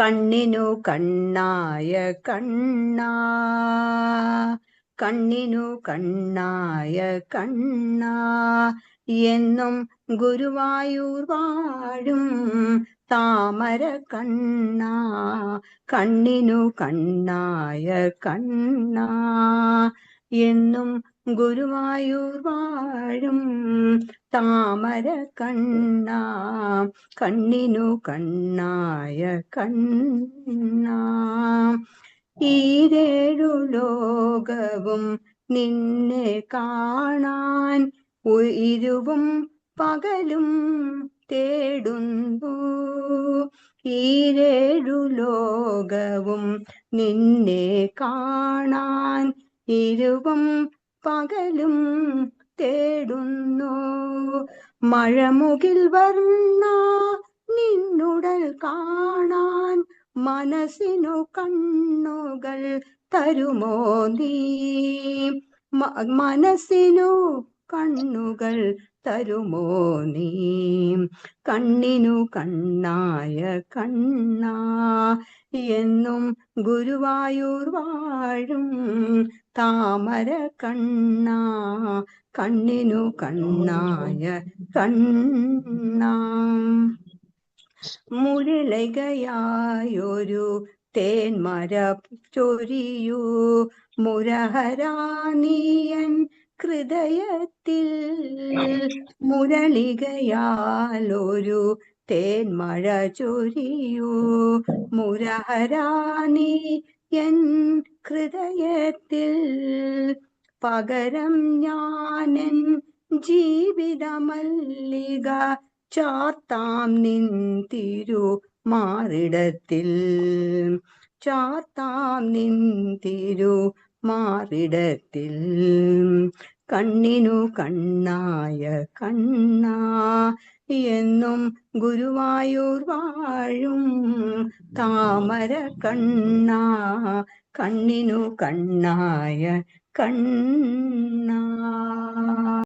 കണ്ണിനു കണ്ണായ കണ്ണാ, കണ്ണിനു കണ്ണായ കണ്ണാ, എന്നും ഗുരുവായൂർ വാഴും താമര കണ്ണാ, കണ്ണിനു കണ്ണായ കണ്ണാ, എന്നും ഗുരുവായൂർ വാഴും താമര കണ്ണാ, കണ്ണിനു കണ്ണായ കണ്ണാ. ഈരേഴു ലോകവും നിന്നെ കാണാൻ ഇരുവും പകലും തേടുന്നു. ഈരേഴു ലോകവും നിന്നെ കാണാൻ ഇരുവും പകലും തേടുന്നു. മഴമുകിൽ വർണ്ണ നിന്നുടൽ കാണാൻ മനസ്സിനു കണ്ണുകൾ തരുമോ നീ, മനസ്സിനു കണ്ണുകൾ തരുമോ നീ, കണ്ണിനു കണ്ണായ കണ്ണാ, എന്നും ഗുരുവായൂർ വാഴും താമര കണ്ണാ, കണ്ണിനു കണ്ണായ കണ്ണാ. മുരളികയായൊരു തേന്മര ചൊരിയൂ മുരഹരാനിയൻ ഹൃദയത്തിൽ, മുരളികയാലൊരു തേന്മഴ ചൊരിയൂ മുരഹരാനി എൻ ഹൃദയത്തിൽ, പകരം ഞാനെൻ ജീവിത മല്ലിക ചാർത്താം നിൻ തിരു മാറിടത്തിൽ, ചാർത്താം നിൻ തിരു മാറിടത്തിൽ, കണ്ണിനു കണ്ണായ കണ്ണാ, എന്നും ഗുരുവായൂർ വാഴും താമര കണ്ണാ, കണ്ണിനു കണ്ണായ കണ്ണാ.